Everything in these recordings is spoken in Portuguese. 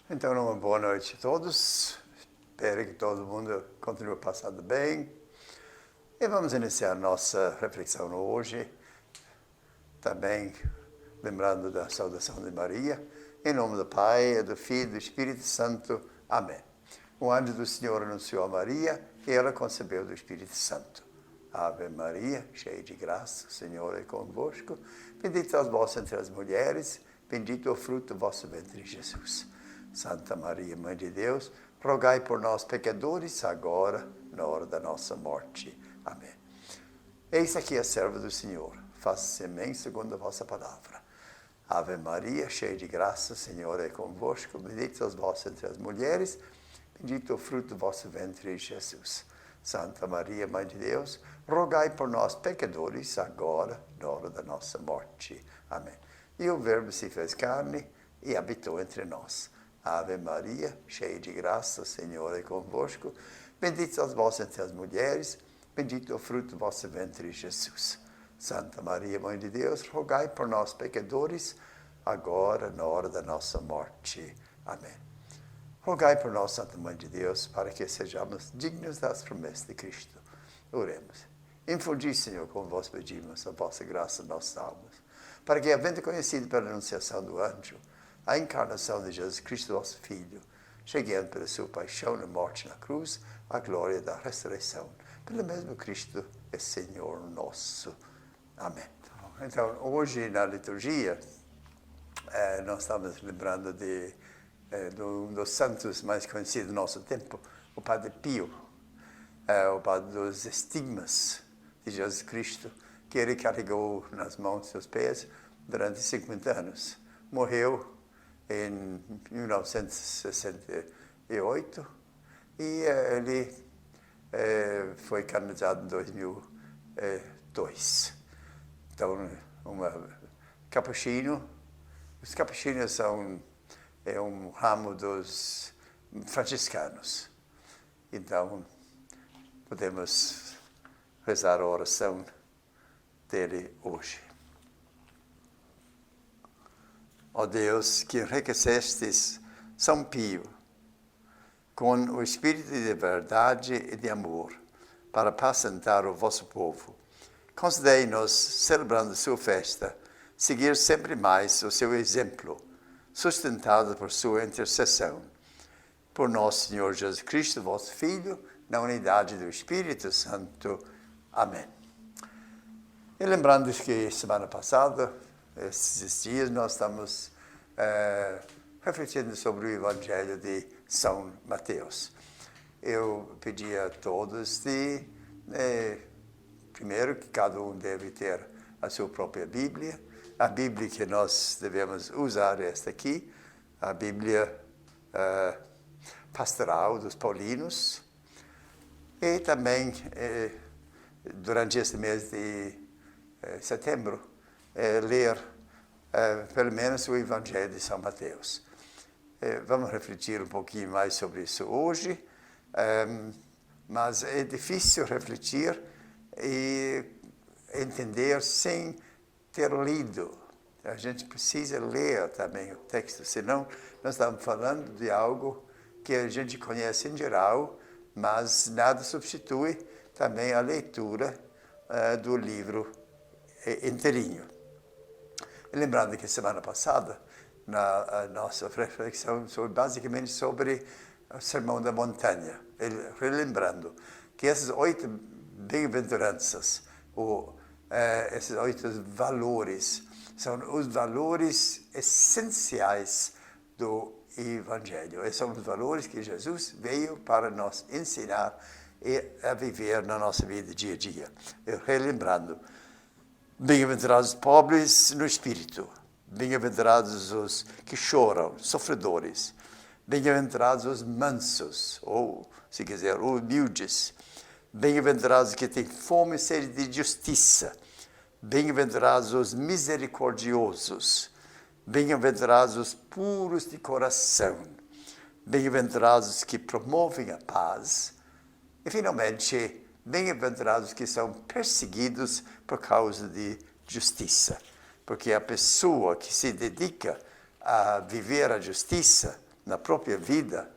Então, uma boa noite a todos. Espero que todo mundo continue passando bem. E vamos iniciar nossa reflexão hoje, também lembrando da saudação de Maria. Em nome do Pai, do Filho e do Espírito Santo. Amém. O anjo do Senhor anunciou a Maria e ela concebeu do Espírito Santo. Ave Maria, cheia de graça, o Senhor é convosco. Bendita vós entre as mulheres, bendito é o fruto do vosso ventre, Jesus. Santa Maria, Mãe de Deus, rogai por nós, pecadores, agora, na hora da nossa morte. Amém. Eis aqui a serva do Senhor. Faça-se em mim segundo a vossa palavra. Ave Maria, cheia de graça, o Senhor é convosco. Bendita sois vós entre as mulheres, bendito é o fruto do vosso ventre, Jesus. Santa Maria, Mãe de Deus, rogai por nós, pecadores, agora, na hora da nossa morte. Amém. E o Verbo se fez carne e habitou entre nós. Ave Maria, cheia de graça, o Senhor é convosco. Bendita sois vós entre as mulheres, bendito é o fruto do vosso ventre, Jesus. Santa Maria, Mãe de Deus, rogai por nós, pecadores, agora, na hora da nossa morte. Amém. Rogai por nós, Santa Mãe de Deus, para que sejamos dignos das promessas de Cristo. Oremos. Infundi, Senhor, como vós pedimos, a vossa graça em nossas almas, para que, havendo conhecido pela anunciação do anjo a encarnação de Jesus Cristo, vosso Filho, cheguemos pela sua paixão e morte na cruz, à glória da ressurreição. Pelo mesmo Cristo é Senhor nosso. Amém. Então, hoje na liturgia, nós estamos lembrando de um dos santos mais conhecidos do nosso tempo, o Padre Pio, o Padre dos estigmas de Jesus Cristo, que ele carregou nas mãos e nos pés durante 50 anos. Morreu em 1968 e ele foi canonizado em 2002. Então, capuchino. Os capuchinos são um ramo dos franciscanos. Então, podemos rezar a oração dele hoje. Ó Deus, que enriquecestes São Pio com o espírito de verdade e de amor, para apacentar o vosso povo, concedei-nos, celebrando sua festa, seguir sempre mais o seu exemplo, sustentado por sua intercessão. Por nosso Senhor Jesus Cristo, vosso Filho, na unidade do Espírito Santo. Amém. E lembrando que semana passada, esses dias, nós estamos refletindo sobre o Evangelho de São Mateus. Eu pedi a todos primeiro, que cada um deve ter a sua própria Bíblia. A Bíblia que nós devemos usar é esta aqui, a Bíblia pastoral dos paulinos. E também, durante este mês de setembro, ler pelo menos o Evangelho de São Mateus. Vamos refletir um pouquinho mais sobre isso hoje, mas é difícil refletir e entender sem ter lido. A gente precisa ler também o texto, senão nós estamos falando de algo que a gente conhece em geral, mas nada substitui também a leitura do livro inteirinho. Lembrando que semana passada, na nossa reflexão, basicamente sobre o Sermão da Montanha, relembrando que essas 8 bem-aventuranças, esses 8 valores, são os valores essenciais do Evangelho. E são os valores que Jesus veio para nos ensinar e a viver na nossa vida dia a dia. Relembrando, bem-aventurados os pobres no espírito, bem-aventurados os que choram, sofredores, bem-aventurados os mansos, ou, se quiser, humildes, bem-aventurados que têm fome e sede de justiça, bem-aventurados os misericordiosos, bem-aventurados os puros de coração, bem-aventurados que promovem a paz, e, finalmente, bem-aventurados que são perseguidos por causa de justiça. Porque a pessoa que se dedica a viver a justiça na própria vida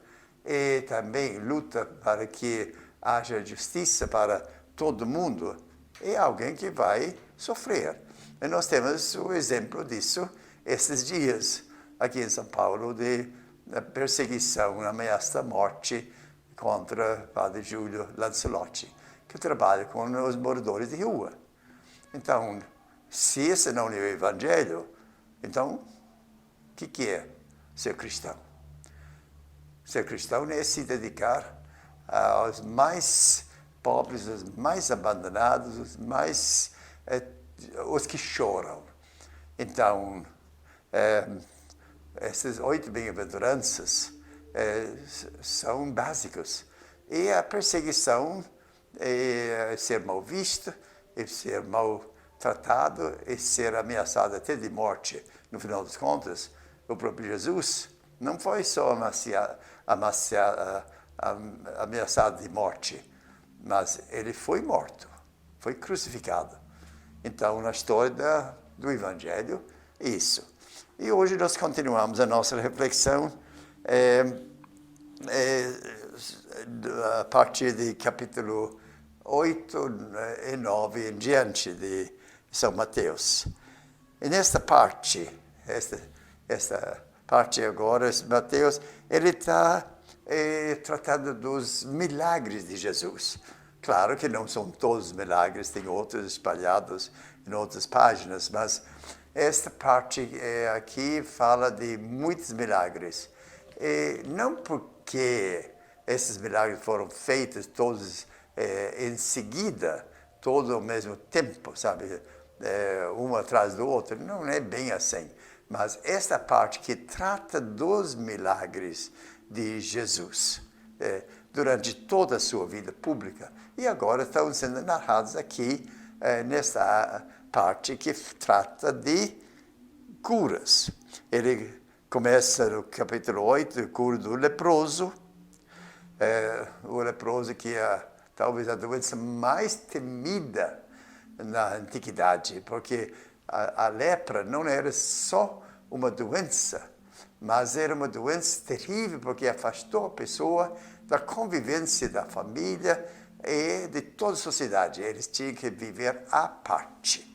e também luta para que haja justiça para todo mundo, é alguém que vai sofrer. E nós temos o exemplo disso esses dias, aqui em São Paulo, de perseguição, ameaça de morte contra o padre Júlio Lancelotti, que trabalha com os moradores de rua. Então, se esse não é o Evangelho, então, o que é ser cristão? Ser cristão é se dedicar aos mais pobres, os mais abandonados, os que choram. Então, essas 8 bem-aventuranças são básicos. E a perseguição é ser mal visto, é ser mal tratado, é ser ameaçado até de morte. No final das contas, o próprio Jesus não foi só ameaçado de morte, mas ele foi morto, foi crucificado. Então, na história do Evangelho, é isso. E hoje nós continuamos a nossa reflexão a partir do capítulo 8 e 9 em diante de São Mateus. E nesta parte, esta parte agora, Mateus, ele está tratando dos milagres de Jesus. Claro que não são todos os milagres, tem outros espalhados em outras páginas, mas esta parte aqui fala de muitos milagres. E não porque esses milagres foram feitos todos em seguida, todos ao mesmo tempo, sabe? Um atrás do outro, não é bem assim. Mas esta parte que trata dos milagres de Jesus durante toda a sua vida pública, e agora estão sendo narrados aqui nesta parte que trata de curas. Ele começa no capítulo 8, a cura do leproso, o leproso que é talvez a doença mais temida na antiguidade, porque a lepra não era só uma doença, mas era uma doença terrível, porque afastou a pessoa da convivência da família e de toda a sociedade. Eles tinham que viver à parte.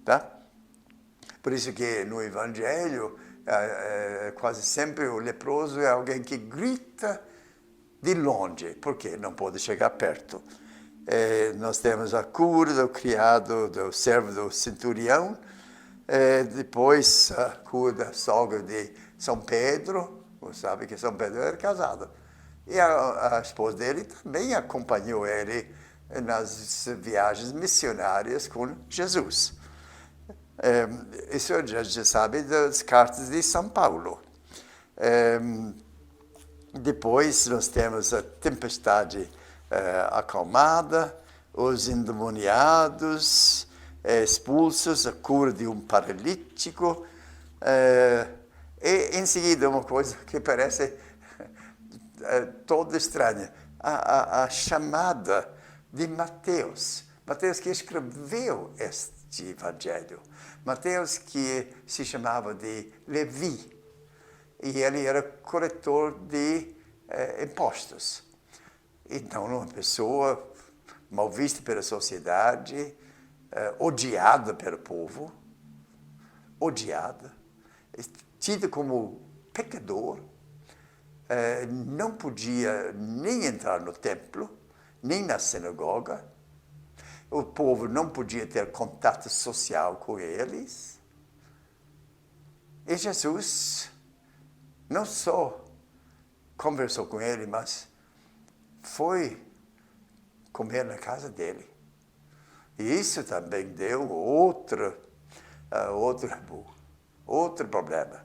Tá? Por isso que no Evangelho, quase sempre o leproso é alguém que grita de longe, porque não pode chegar perto. Nós temos a cura do criado, do servo do centurião, depois a cura da sogra de São Pedro. Você sabe que São Pedro era casado. E a esposa dele também acompanhou ele nas viagens missionárias com Jesus. Isso já sabe das cartas de São Paulo. Depois nós temos a tempestade acalmada, os endemoniados expulsos, a cura de um paralítico. E em seguida uma coisa que parece toda estranha, a chamada de Mateus. Mateus que escreveu este evangelho. Mateus que se chamava de Levi. E ele era coletor de impostos. Então, uma pessoa mal vista pela sociedade, odiada pelo povo, tida como pecador, não podia nem entrar no templo, nem na sinagoga, o povo não podia ter contato social com eles. E Jesus não só conversou com ele, mas foi comer na casa dele. E isso também deu outro problema.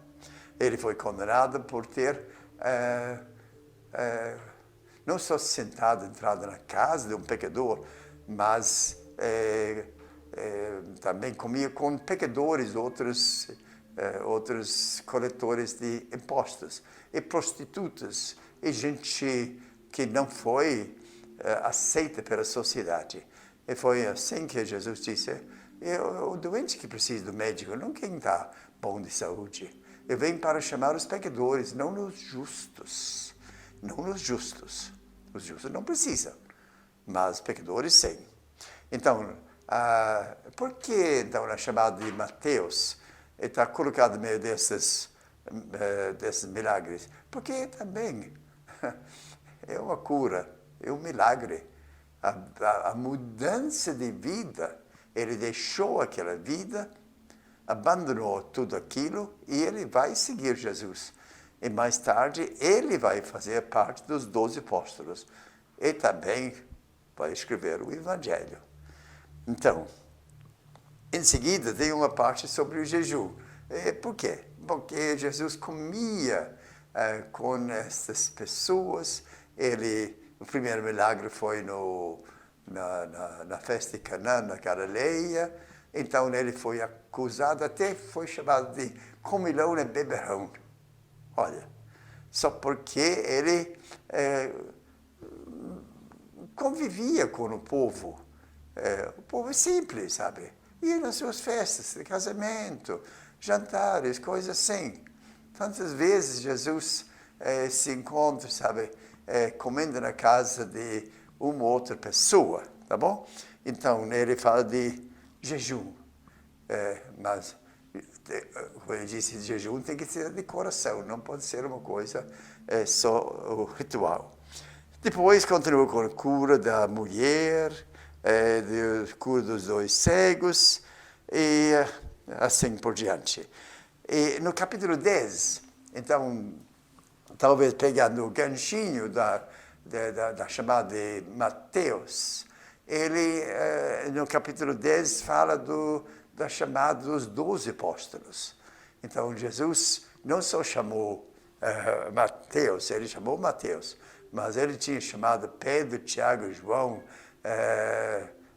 Ele foi condenado por ter não só entrado na casa de um pecador, mas também comia com pecadores, outros coletores de impostos, e prostitutas, e gente que não foi aceita pela sociedade. E foi assim que Jesus disse: o doente que precisa do médico, não quem está bom de saúde. Ele vem para chamar os pecadores, não os justos. Não os justos. Os justos não precisam, mas os pecadores sim. Então, por que então a chamada de Mateus está colocado no meio desses milagres? Porque também é uma cura, é um milagre. A mudança de vida, ele deixou aquela vida, abandonou tudo aquilo e ele vai seguir Jesus. E mais tarde, ele vai fazer parte dos 12 apóstolos. E também vai escrever o Evangelho. Então, em seguida, tem uma parte sobre o jejum. Por quê? Porque Jesus comia com essas pessoas. O primeiro milagre foi na festa de Canaã, na Galileia. Então, ele foi acusado, até foi chamado de comilão e beberrão. Olha, só porque ele convivia com o povo. O povo é simples, sabe? Ia nas suas festas de casamento, jantares, coisas assim. Tantas vezes Jesus se encontra, sabe, comendo na casa de uma outra pessoa, tá bom? Então, ele fala de jejum. Mas, como eu disse, jejum tem que ser de coração, não pode ser uma coisa só o ritual. Depois, continua com a cura da mulher, a cura dos 2 cegos, e assim por diante. E no capítulo 10, então, talvez pegando o ganchinho da chamada de Mateus, ele, no capítulo 10, fala da chamada dos 12 apóstolos. Então, Jesus não só chamou Mateus, ele chamou Mateus, mas ele tinha chamado Pedro, Tiago, João,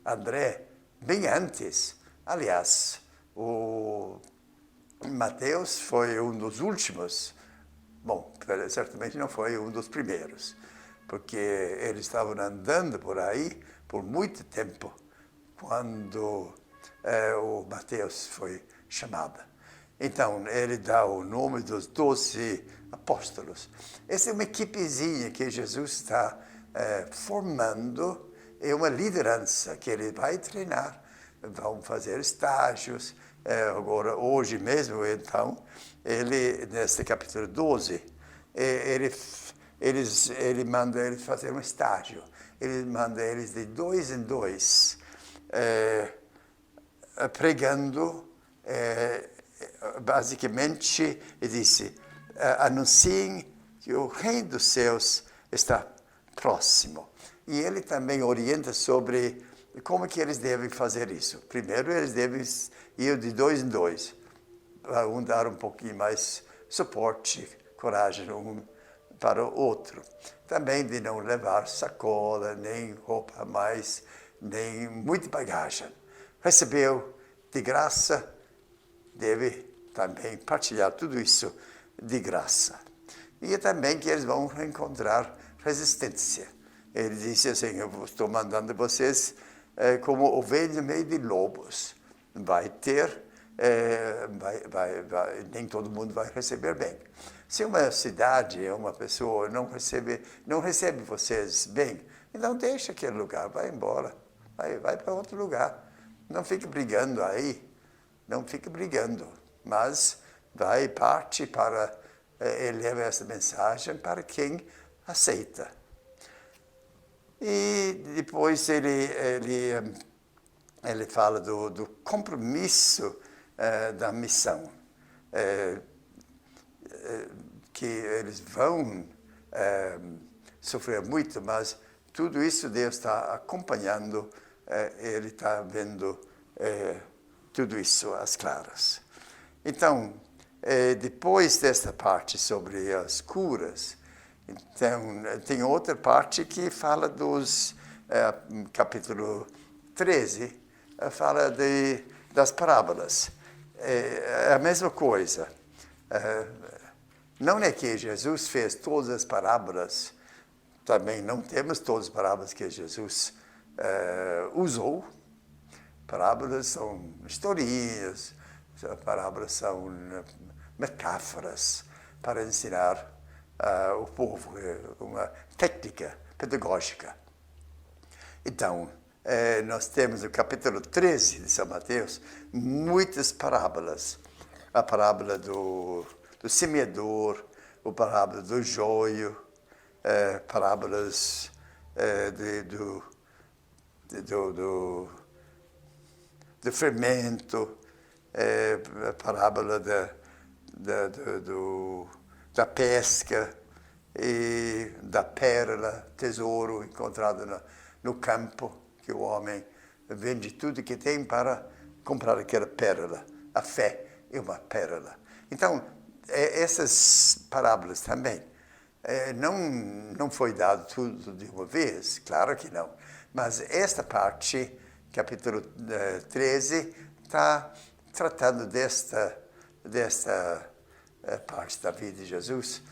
André, bem antes. Aliás, o Mateus foi um dos últimos. Bom, certamente não foi um dos primeiros, porque eles estavam andando por aí por muito tempo, quando o Mateus foi chamado. Então, ele dá o nome dos 12 apóstolos. Essa é uma equipezinha que Jesus está formando, é uma liderança que ele vai treinar, vão fazer estágios. Agora, hoje mesmo, então, neste capítulo 12, ele manda eles fazer um estágio. Ele manda eles de 2 em 2, pregando, basicamente, ele disse, anunciem que o reino dos céus está próximo. E ele também orienta sobre como que eles devem fazer isso. Primeiro, eles devem ir de 2 em 2, para um dar um pouquinho mais suporte, coragem um para o outro. Também de não levar sacola, nem roupa a mais, nem muita bagagem. Recebeu de graça, deve também partilhar tudo isso de graça. E também que eles vão encontrar resistência. Ele disse assim, eu estou mandando vocês como ovelhas no meio de lobos. Vai ter, nem todo mundo vai receber bem. Se uma cidade, uma pessoa não recebe vocês bem, então deixa aquele lugar, vai embora, vai para outro lugar. Não fique brigando aí, não fique brigando, mas vai parte para levar essa mensagem para quem aceita. E depois ele fala do compromisso da missão, que eles vão sofrer muito, mas tudo isso Deus está acompanhando, ele está vendo tudo isso às claras. Então, depois desta parte sobre as curas, então, tem outra parte que fala dos, capítulo 13, fala das parábolas. É a mesma coisa. Não é que Jesus fez todas as parábolas, também não temos todas as parábolas que Jesus usou. Parábolas são historinhas, parábolas são metáforas para ensinar o povo, uma técnica pedagógica. Então, nós temos no capítulo 13 de São Mateus muitas parábolas. A parábola do semeador, a parábola do joio, parábolas do fermento, a parábola da pesca e da pérola, tesouro encontrado no campo, que o homem vende tudo que tem para comprar aquela pérola. A fé é uma pérola. Então, essas parábolas também. Não foi dado tudo de uma vez, claro que não. Mas esta parte, capítulo 13, está tratando desta parte da vida de Jesus,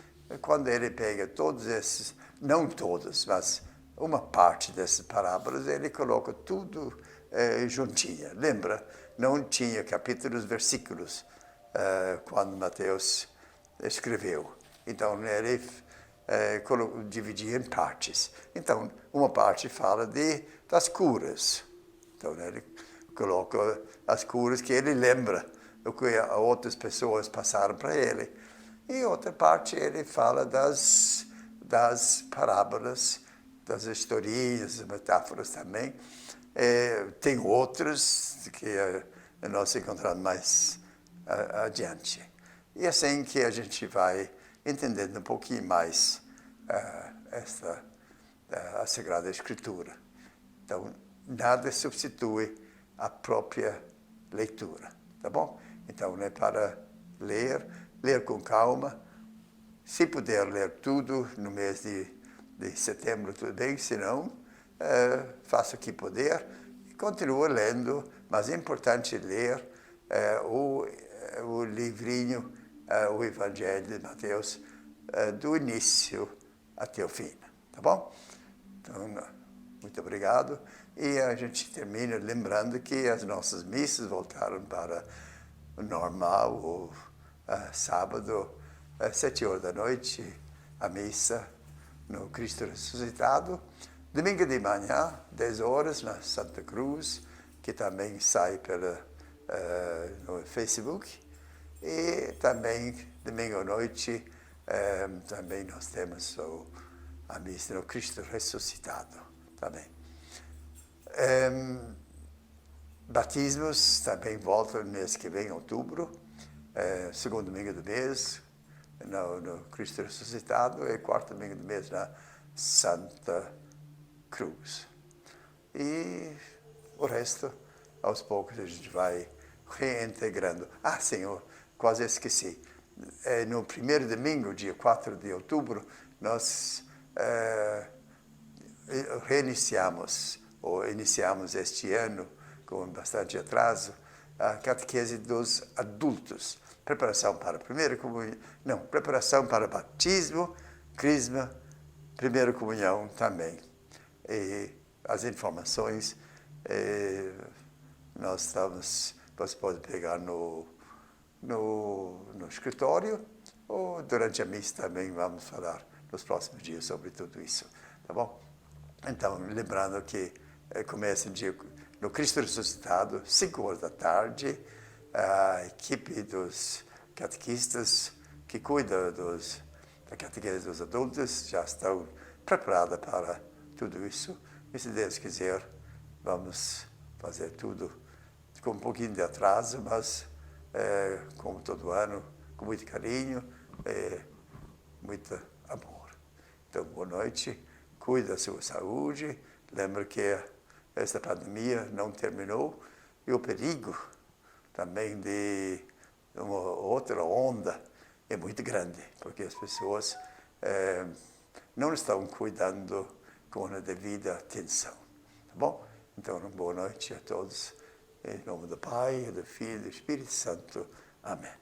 quando ele pega todos esses, não todos, mas uma parte dessas parábolas, ele coloca tudo juntinho. Lembra? Não tinha capítulos, versículos, quando Mateus escreveu. Então, ele dividia em partes. Então, uma parte fala das curas. Então, ele coloca as curas que ele lembra, o que outras pessoas passaram para ele. E outra parte, ele fala das parábolas, das historinhas, metáforas também. Tem outras que nós encontramos mais adiante. E assim que a gente vai entendendo um pouquinho mais a Sagrada Escritura. Então, nada substitui a própria leitura, tá bom? Então, é para ler com calma. Se puder ler tudo no mês de setembro, tudo bem, se não, faça o que puder e continue lendo, mas é importante ler o livrinho, o Evangelho de Mateus, do início até o fim, tá bom? Então, muito obrigado. E a gente termina lembrando que as nossas missas voltaram para o normal, o sábado, às 7 horas da noite, a missa no Cristo Ressuscitado. Domingo de manhã, 10 horas, na Santa Cruz, que também sai no Facebook. E também, domingo à noite, também nós temos a missa no Cristo Ressuscitado. Também. Batismos também voltam no mês que vem, em outubro, segundo domingo do mês, no Cristo Ressuscitado, e quarto domingo do mês na Santa Cruz. E o resto, aos poucos, a gente vai reintegrando. Senhor, quase esqueci. No primeiro domingo, dia 4 de outubro, nós iniciamos este ano, com bastante atraso, a catequese dos adultos. Preparação para primeira comunhão, preparação para batismo, crisma, primeira comunhão também. E as informações você pode pegar no escritório, ou durante a missa também vamos falar nos próximos dias sobre tudo isso, tá bom? Então, lembrando que começa no Cristo Ressuscitado, 5 horas da tarde, a equipe dos catequistas que cuida da catequese dos adultos já estão preparada para tudo isso. E se Deus quiser, vamos fazer tudo com um pouquinho de atraso, mas como todo ano, com muito carinho e muito amor. Então, boa noite, cuide da sua saúde, lembre que esta pandemia não terminou e o perigo também de uma outra onda é muito grande, porque as pessoas não estão cuidando com a devida atenção. Tá bom? Então, boa noite a todos. Em nome do Pai, do Filho e do Espírito Santo. Amém.